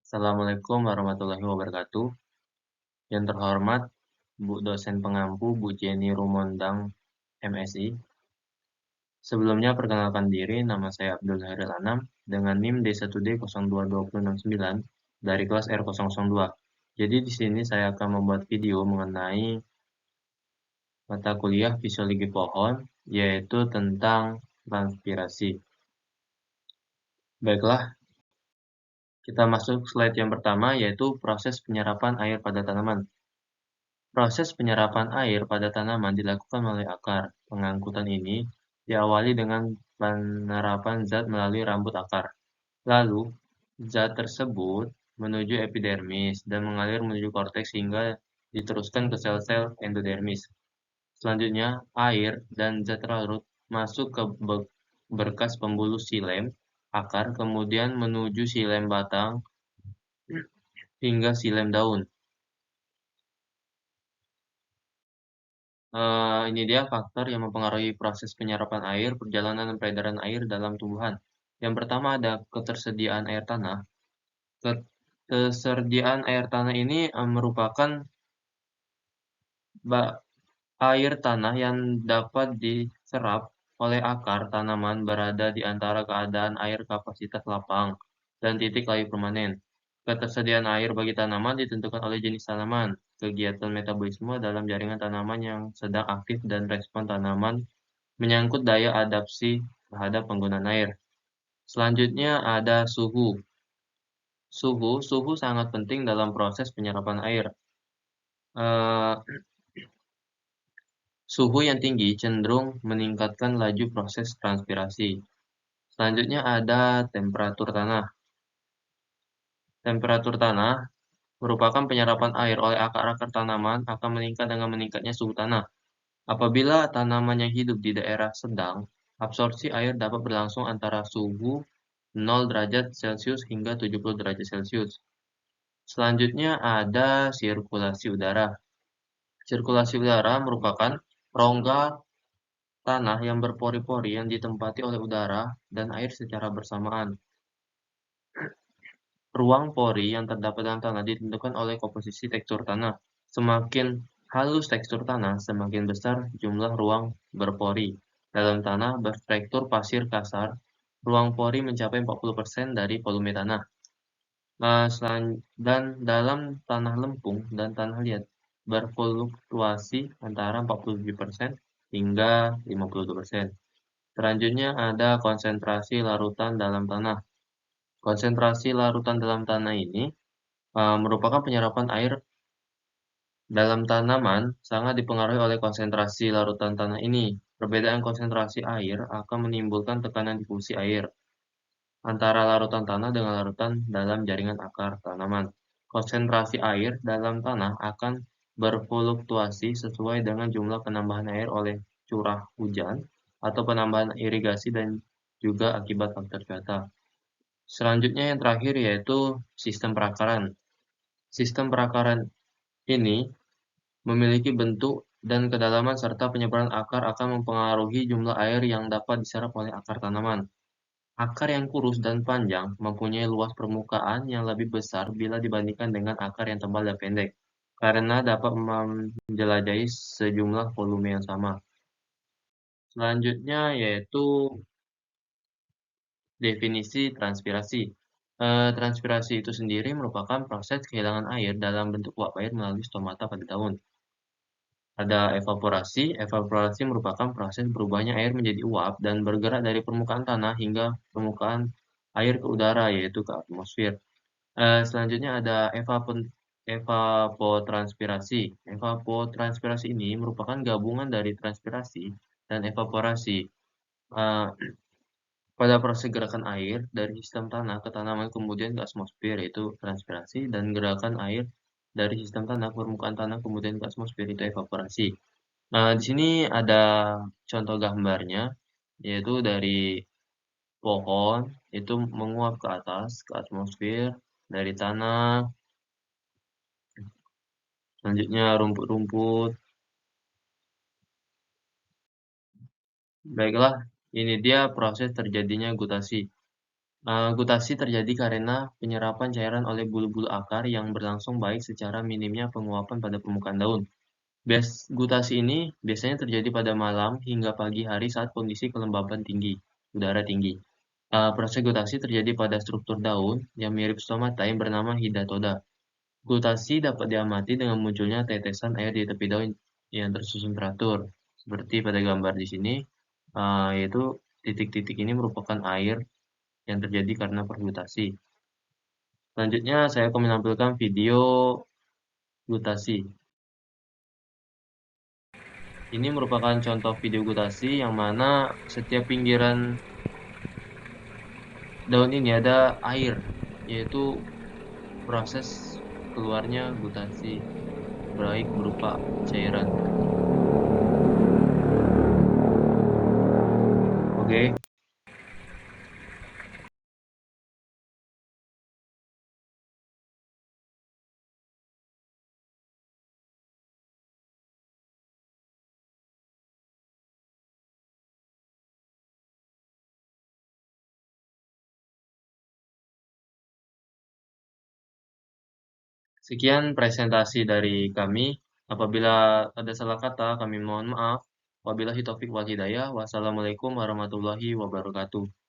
Assalamualaikum warahmatullahi wabarakatuh. Yang terhormat Bu dosen pengampu Bu Jenny Rumondang, MSI. Sebelumnya perkenalkan diri, nama saya Abdul Hairil Anam dengan NIM D1D02269 dari kelas R002. Jadi di sini saya akan membuat video mengenai mata kuliah fisiologi pohon, yaitu tentang transpirasi. Baiklah, kita masuk slide yang pertama, yaitu proses penyerapan air pada tanaman. Proses penyerapan air pada tanaman dilakukan melalui akar. Pengangkutan ini diawali dengan penerapan zat melalui rambut akar. Lalu, zat tersebut menuju epidermis dan mengalir menuju korteks hingga diteruskan ke sel-sel endodermis. Selanjutnya, air dan zat larut masuk ke berkas pembuluh xilem akar, kemudian menuju xilem batang hingga xilem daun. Ini dia faktor yang mempengaruhi proses penyerapan air, perjalanan dan peredaran air dalam tumbuhan. Yang pertama ada ketersediaan air tanah. Ketersediaan air tanah ini merupakan air tanah yang dapat diserap oleh akar tanaman berada di antara keadaan air kapasitas lapang dan titik layu permanen. Ketersediaan air bagi tanaman ditentukan oleh jenis tanaman, kegiatan metabolisme dalam jaringan tanaman yang sedang aktif, dan respon tanaman menyangkut daya adaptasi terhadap penggunaan air. Selanjutnya ada suhu. Suhu sangat penting dalam proses penyerapan air. Suhu yang tinggi cenderung meningkatkan laju proses transpirasi. Selanjutnya ada temperatur tanah. Temperatur tanah merupakan penyerapan air oleh akar-akar tanaman akan meningkat dengan meningkatnya suhu tanah. Apabila tanaman yang hidup di daerah sedang, absorpsi air dapat berlangsung antara suhu 0 derajat Celcius hingga 70 derajat Celcius. Selanjutnya ada sirkulasi udara. Sirkulasi udara merupakan rongga tanah yang berpori-pori yang ditempati oleh udara dan air secara bersamaan. Ruang pori yang terdapat dalam tanah ditentukan oleh komposisi tekstur tanah. Semakin halus tekstur tanah, semakin besar jumlah ruang berpori. Dalam tanah bertekstur pasir kasar, ruang pori mencapai 40% dari volume tanah. Dan dalam tanah lempung dan tanah liat berfluktuasi antara 47% hingga 52%. Selanjutnya ada konsentrasi larutan dalam tanah. Konsentrasi larutan dalam tanah ini merupakan penyerapan air dalam tanaman sangat dipengaruhi oleh konsentrasi larutan tanah ini. Perbedaan konsentrasi air akan menimbulkan tekanan difusi air antara larutan tanah dengan larutan dalam jaringan akar tanaman. Konsentrasi air dalam tanah akan berfluktuasi sesuai dengan jumlah penambahan air oleh curah hujan atau penambahan irigasi dan juga akibat faktor cuaca. Selanjutnya yang terakhir yaitu sistem perakaran. Sistem perakaran ini memiliki bentuk dan kedalaman serta penyebaran akar akan mempengaruhi jumlah air yang dapat diserap oleh akar tanaman. Akar yang kurus dan panjang mempunyai luas permukaan yang lebih besar bila dibandingkan dengan akar yang tebal dan pendek, karena dapat menjelajahi sejumlah volume yang sama. Selanjutnya yaitu definisi transpirasi. Transpirasi itu sendiri merupakan proses kehilangan air dalam bentuk uap air melalui stomata pada daun. Ada evaporasi. Evaporasi merupakan proses berubahnya air menjadi uap dan bergerak dari permukaan tanah hingga permukaan air ke udara, yaitu ke atmosfer. Selanjutnya ada evapotranspirasi. Evapotranspirasi ini merupakan gabungan dari transpirasi dan evaporasi. Pada proses gerakan air dari sistem tanah ke tanaman kemudian ke atmosfer, yaitu transpirasi, dan gerakan air dari sistem tanah ke permukaan tanah kemudian ke atmosfer, itu evaporasi. Nah, di sini ada contoh gambarnya, yaitu dari pohon itu menguap ke atas ke atmosfer dari tanah. Selanjutnya rumput-rumput. Baiklah, ini dia proses terjadinya gutasi. Gutasi terjadi karena penyerapan cairan oleh bulu-bulu akar yang berlangsung baik secara minimnya penguapan pada permukaan daun. Gutasi ini biasanya terjadi pada malam hingga pagi hari saat kondisi kelembaban tinggi, udara tinggi. Proses gutasi terjadi pada struktur daun yang mirip stomata yang bernama hidatoda. Gutasi dapat diamati dengan munculnya tetesan air di tepi daun yang tersusun teratur, seperti pada gambar di sini, yaitu titik-titik ini merupakan air yang terjadi karena pergutasi. Selanjutnya saya akan menampilkan video gutasi. Ini merupakan contoh video gutasi yang mana setiap pinggiran daun ini ada air, yaitu proses keluarnya gutasi, baik berupa cairan. Oke. Sekian presentasi dari kami. Apabila ada salah kata, kami mohon maaf. Wabillahi taufiq wal hidayah. Wassalamualaikum warahmatullahi wabarakatuh.